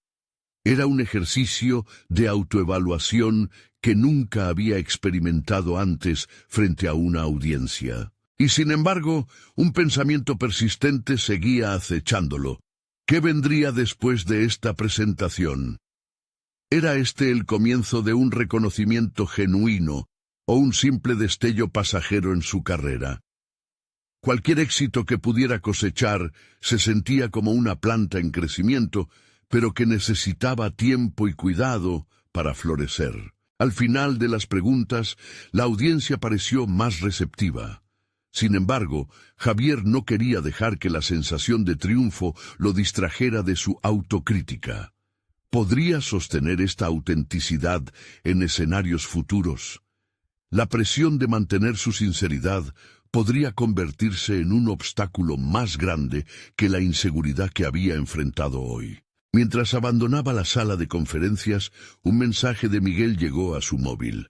Era un ejercicio de autoevaluación que nunca había experimentado antes frente a una audiencia. Y sin embargo, un pensamiento persistente seguía acechándolo. ¿Qué vendría después de esta presentación? ¿Era este el comienzo de un reconocimiento genuino o un simple destello pasajero en su carrera? Cualquier éxito que pudiera cosechar se sentía como una planta en crecimiento, pero que necesitaba tiempo y cuidado para florecer. Al final de las preguntas, la audiencia pareció más receptiva. Sin embargo, Javier no quería dejar que la sensación de triunfo lo distrajera de su autocrítica. ¿Podría sostener esta autenticidad en escenarios futuros? La presión de mantener su sinceridad podría convertirse en un obstáculo más grande que la inseguridad que había enfrentado hoy. Mientras abandonaba la sala de conferencias, un mensaje de Miguel llegó a su móvil.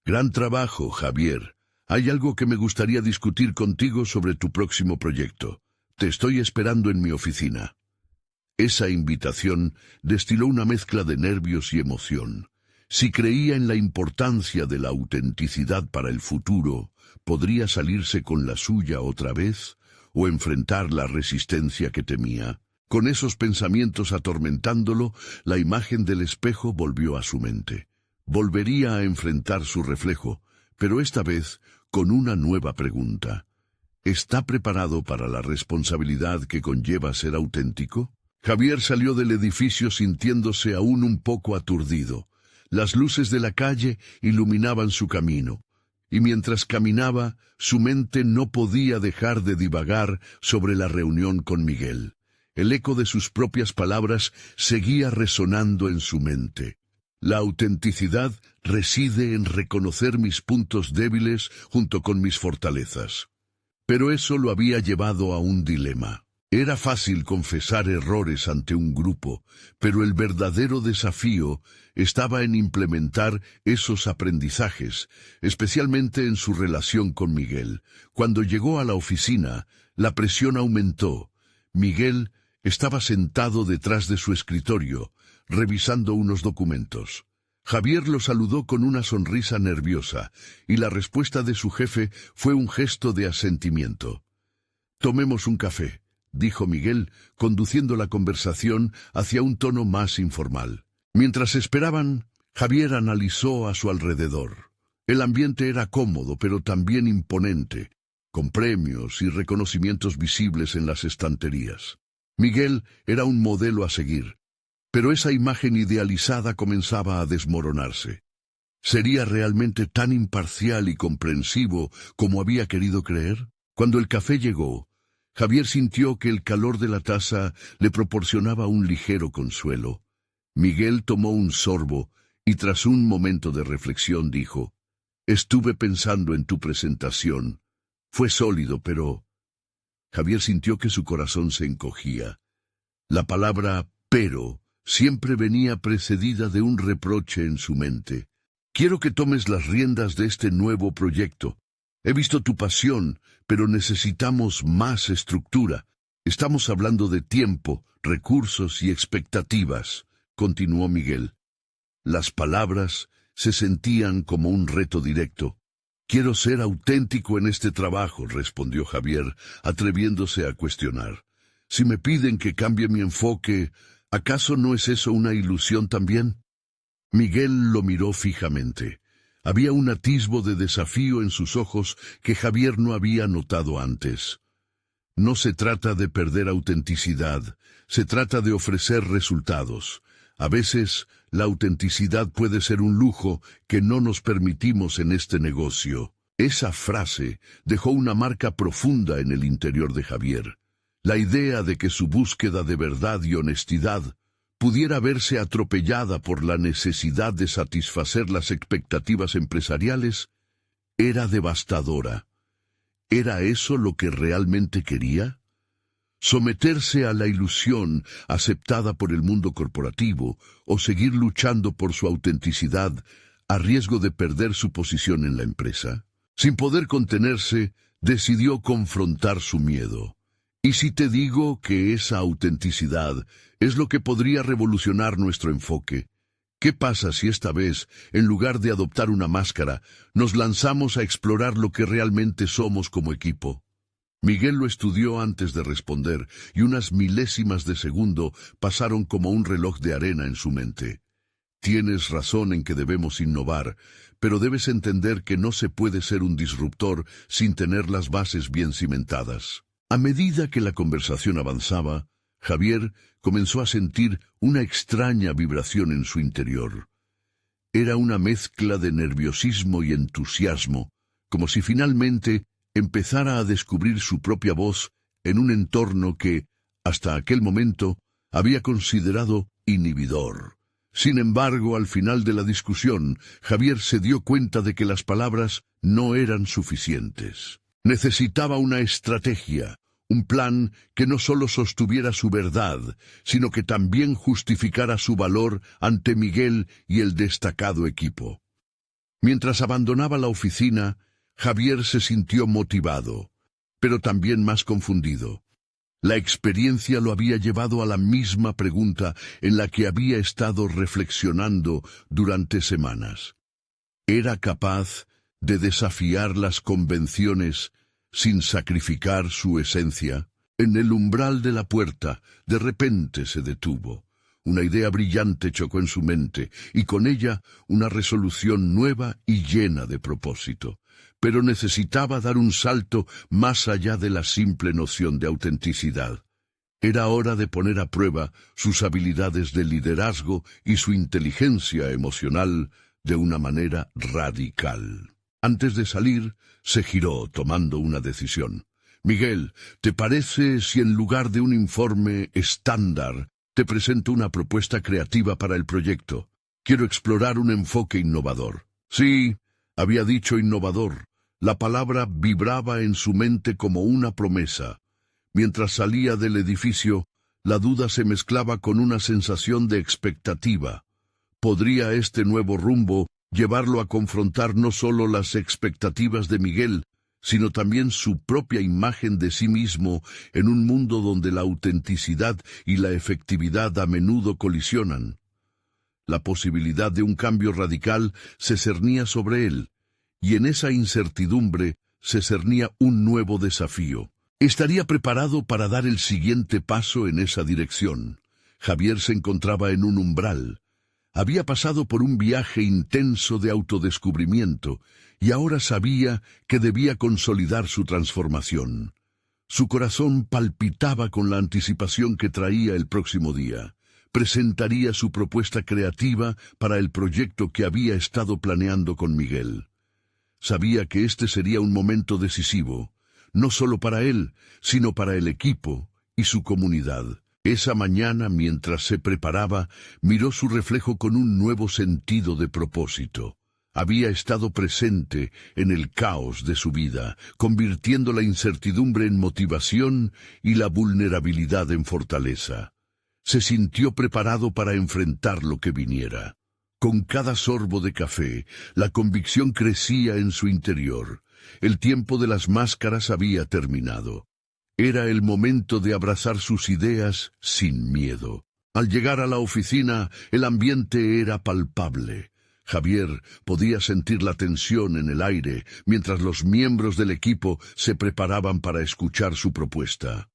«Gran trabajo, Javier. Hay algo que me gustaría discutir contigo sobre tu próximo proyecto. Te estoy esperando en mi oficina». Esa invitación destiló una mezcla de nervios y emoción. Si creía en la importancia de la autenticidad para el futuro, ¿podría salirse con la suya otra vez o enfrentar la resistencia que temía? Con esos pensamientos atormentándolo, la imagen del espejo volvió a su mente. Volvería a enfrentar su reflejo, pero esta vez con una nueva pregunta. ¿Está preparado para la responsabilidad que conlleva ser auténtico? Javier salió del edificio sintiéndose aún un poco aturdido. Las luces de la calle iluminaban su camino, y mientras caminaba, su mente no podía dejar de divagar sobre la reunión con Miguel. El eco de sus propias palabras seguía resonando en su mente. La autenticidad reside en reconocer mis puntos débiles junto con mis fortalezas. Pero eso lo había llevado a un dilema. Era fácil confesar errores ante un grupo, pero el verdadero desafío estaba en implementar esos aprendizajes, especialmente en su relación con Miguel. Cuando llegó a la oficina, la presión aumentó. Miguel estaba sentado detrás de su escritorio, revisando unos documentos. Javier lo saludó con una sonrisa nerviosa, y la respuesta de su jefe fue un gesto de asentimiento. «Tomemos un café», dijo Miguel, conduciendo la conversación hacia un tono más informal. Mientras esperaban, Javier analizó a su alrededor. El ambiente era cómodo, pero también imponente, con premios y reconocimientos visibles en las estanterías. Miguel era un modelo a seguir, pero esa imagen idealizada comenzaba a desmoronarse. ¿Sería realmente tan imparcial y comprensivo como había querido creer? Cuando el café llegó, Javier sintió que el calor de la taza le proporcionaba un ligero consuelo. Miguel tomó un sorbo y tras un momento de reflexión dijo: «Estuve pensando en tu presentación. Fue sólido, pero...». Javier sintió que su corazón se encogía. La palabra «pero» siempre venía precedida de un reproche en su mente. «Quiero que tomes las riendas de este nuevo proyecto. He visto tu pasión, pero necesitamos más estructura. Estamos hablando de tiempo, recursos y expectativas», continuó Miguel. Las palabras se sentían como un reto directo. «Quiero ser auténtico en este trabajo», respondió Javier, atreviéndose a cuestionar. «Si me piden que cambie mi enfoque, ¿acaso no es eso una ilusión también?». Miguel lo miró fijamente. Había un atisbo de desafío en sus ojos que Javier no había notado antes. «No se trata de perder autenticidad, se trata de ofrecer resultados. A veces, la autenticidad puede ser un lujo que no nos permitimos en este negocio». Esa frase dejó una marca profunda en el interior de Javier. La idea de que su búsqueda de verdad y honestidad pudiera verse atropellada por la necesidad de satisfacer las expectativas empresariales era devastadora. ¿Era eso lo que realmente quería? ¿Someterse a la ilusión aceptada por el mundo corporativo o seguir luchando por su autenticidad a riesgo de perder su posición en la empresa? Sin poder contenerse, decidió confrontar su miedo. ¿Y si te digo que esa autenticidad es lo que podría revolucionar nuestro enfoque? ¿Qué pasa si esta vez, en lugar de adoptar una máscara, nos lanzamos a explorar lo que realmente somos como equipo? Miguel lo estudió antes de responder, y unas milésimas de segundo pasaron como un reloj de arena en su mente. «Tienes razón en que debemos innovar, pero debes entender que no se puede ser un disruptor sin tener las bases bien cimentadas». A medida que la conversación avanzaba, Javier comenzó a sentir una extraña vibración en su interior. Era una mezcla de nerviosismo y entusiasmo, como si finalmente empezara a descubrir su propia voz en un entorno que, hasta aquel momento, había considerado inhibidor. Sin embargo, al final de la discusión, Javier se dio cuenta de que las palabras no eran suficientes. Necesitaba una estrategia, un plan que no solo sostuviera su verdad, sino que también justificara su valor ante Miguel y el destacado equipo. Mientras abandonaba la oficina, Javier se sintió motivado, pero también más confundido. La experiencia lo había llevado a la misma pregunta en la que había estado reflexionando durante semanas. ¿Era capaz de desafiar las convenciones sin sacrificar su esencia? En el umbral de la puerta, de repente se detuvo. Una idea brillante chocó en su mente, y con ella una resolución nueva y llena de propósito. Pero necesitaba dar un salto más allá de la simple noción de autenticidad. Era hora de poner a prueba sus habilidades de liderazgo y su inteligencia emocional de una manera radical. Antes de salir, se giró tomando una decisión. «Miguel, ¿te parece si en lugar de un informe estándar te presento una propuesta creativa para el proyecto? Quiero explorar un enfoque innovador». Sí, había dicho innovador. La palabra vibraba en su mente como una promesa. Mientras salía del edificio, la duda se mezclaba con una sensación de expectativa. ¿Podría este nuevo rumbo llevarlo a confrontar no solo las expectativas de Miguel, sino también su propia imagen de sí mismo en un mundo donde la autenticidad y la efectividad a menudo colisionan? La posibilidad de un cambio radical se cernía sobre él, y en esa incertidumbre se cernía un nuevo desafío. ¿Estaría preparado para dar el siguiente paso en esa dirección? Javier se encontraba en un umbral. Había pasado por un viaje intenso de autodescubrimiento y ahora sabía que debía consolidar su transformación. Su corazón palpitaba con la anticipación que traía el próximo día. Presentaría su propuesta creativa para el proyecto que había estado planeando con Miguel. Sabía que este sería un momento decisivo, no solo para él, sino para el equipo y su comunidad. Esa mañana, mientras se preparaba, miró su reflejo con un nuevo sentido de propósito. Había estado presente en el caos de su vida, convirtiendo la incertidumbre en motivación y la vulnerabilidad en fortaleza. Se sintió preparado para enfrentar lo que viniera. Con cada sorbo de café, la convicción crecía en su interior. El tiempo de las máscaras había terminado. Era el momento de abrazar sus ideas sin miedo. Al llegar a la oficina, el ambiente era palpable. Javier podía sentir la tensión en el aire mientras los miembros del equipo se preparaban para escuchar su propuesta.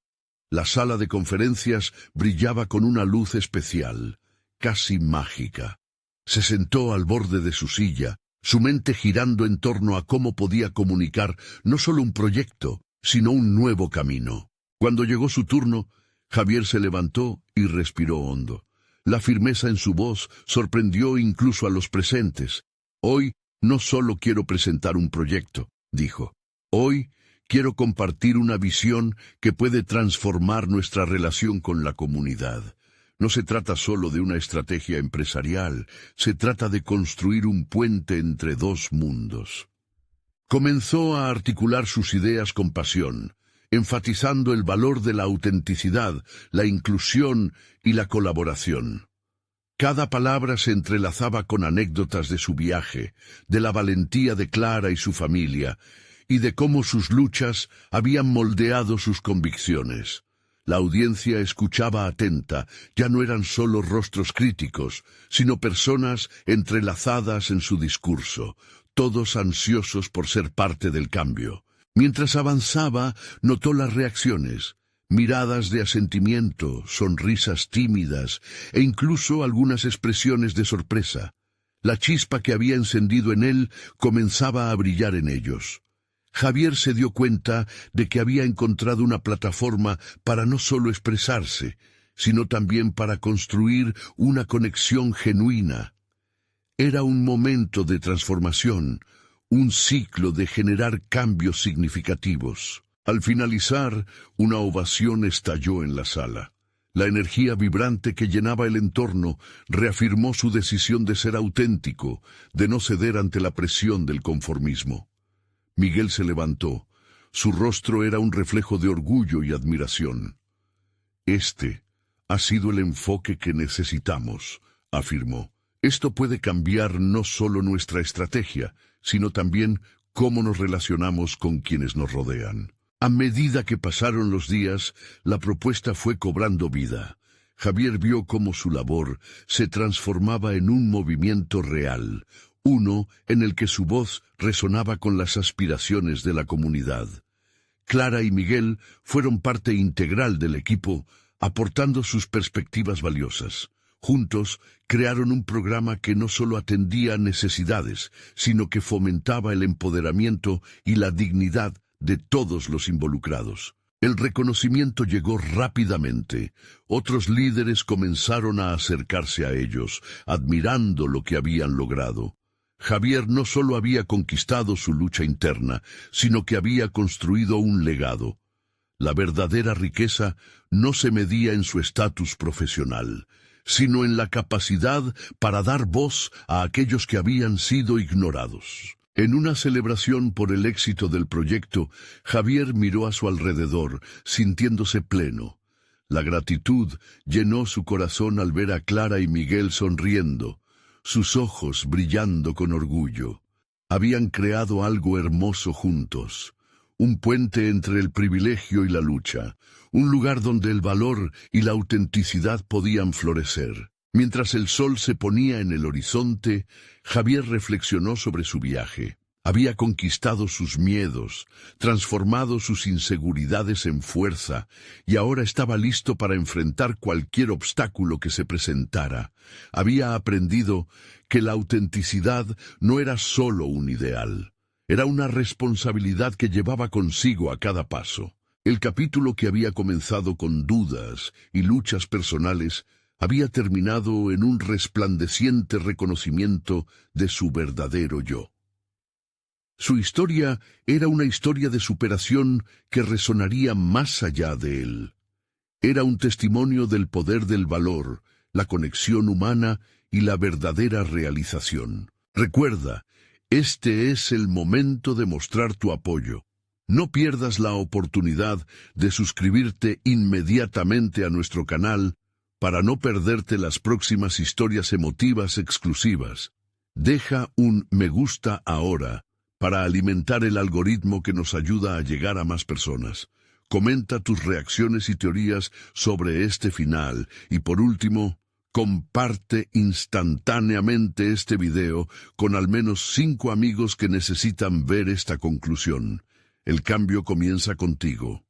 La sala de conferencias brillaba con una luz especial, casi mágica. Se sentó al borde de su silla, su mente girando en torno a cómo podía comunicar no solo un proyecto, sino un nuevo camino. Cuando llegó su turno, Javier se levantó y respiró hondo. La firmeza en su voz sorprendió incluso a los presentes. Hoy no solo quiero presentar un proyecto, dijo. Hoy quiero compartir una visión que puede transformar nuestra relación con la comunidad. No se trata solo de una estrategia empresarial, se trata de construir un puente entre dos mundos. Comenzó a articular sus ideas con pasión, enfatizando el valor de la autenticidad, la inclusión y la colaboración. Cada palabra se entrelazaba con anécdotas de su viaje, de la valentía de Clara y su familia, y de cómo sus luchas habían moldeado sus convicciones. La audiencia escuchaba atenta, ya no eran solo rostros críticos, sino personas entrelazadas en su discurso, todos ansiosos por ser parte del cambio. Mientras avanzaba, notó las reacciones, miradas de asentimiento, sonrisas tímidas e incluso algunas expresiones de sorpresa. La chispa que había encendido en él comenzaba a brillar en ellos. Javier se dio cuenta de que había encontrado una plataforma para no solo expresarse, sino también para construir una conexión genuina. Era un momento de transformación, un ciclo de generar cambios significativos. Al finalizar, una ovación estalló en la sala. La energía vibrante que llenaba el entorno reafirmó su decisión de ser auténtico, de no ceder ante la presión del conformismo. Miguel se levantó. Su rostro era un reflejo de orgullo y admiración. Este ha sido el enfoque que necesitamos, afirmó. Esto puede cambiar no solo nuestra estrategia, sino también cómo nos relacionamos con quienes nos rodean. A medida que pasaron los días, la propuesta fue cobrando vida. Javier vio cómo su labor se transformaba en un movimiento real, uno en el que su voz resonaba con las aspiraciones de la comunidad. Clara y Miguel fueron parte integral del equipo, aportando sus perspectivas valiosas. Juntos crearon un programa que no solo atendía necesidades, sino que fomentaba el empoderamiento y la dignidad de todos los involucrados. El reconocimiento llegó rápidamente. Otros líderes comenzaron a acercarse a ellos, admirando lo que habían logrado. Javier no solo había conquistado su lucha interna, sino que había construido un legado. La verdadera riqueza no se medía en su estatus profesional, sino en la capacidad para dar voz a aquellos que habían sido ignorados. En una celebración por el éxito del proyecto, Javier miró a su alrededor, sintiéndose pleno. La gratitud llenó su corazón al ver a Clara y Miguel sonriendo, sus ojos brillando con orgullo. Habían creado algo hermoso juntos, un puente entre el privilegio y la lucha, un lugar donde el valor y la autenticidad podían florecer. Mientras el sol se ponía en el horizonte, Javier reflexionó sobre su viaje. Había conquistado sus miedos, transformado sus inseguridades en fuerza, y ahora estaba listo para enfrentar cualquier obstáculo que se presentara. Había aprendido que la autenticidad no era solo un ideal, era una responsabilidad que llevaba consigo a cada paso. El capítulo que había comenzado con dudas y luchas personales había terminado en un resplandeciente reconocimiento de su verdadero yo. Su historia era una historia de superación que resonaría más allá de él. Era un testimonio del poder del valor, la conexión humana y la verdadera realización. Recuerda, este es el momento de mostrar tu apoyo. No pierdas la oportunidad de suscribirte inmediatamente a nuestro canal para no perderte las próximas historias emotivas exclusivas. Deja un me gusta ahora para alimentar el algoritmo que nos ayuda a llegar a más personas. Comenta tus reacciones y teorías sobre este final y por último, comparte instantáneamente este video con al menos 5 amigos que necesitan ver esta conclusión. El cambio comienza contigo.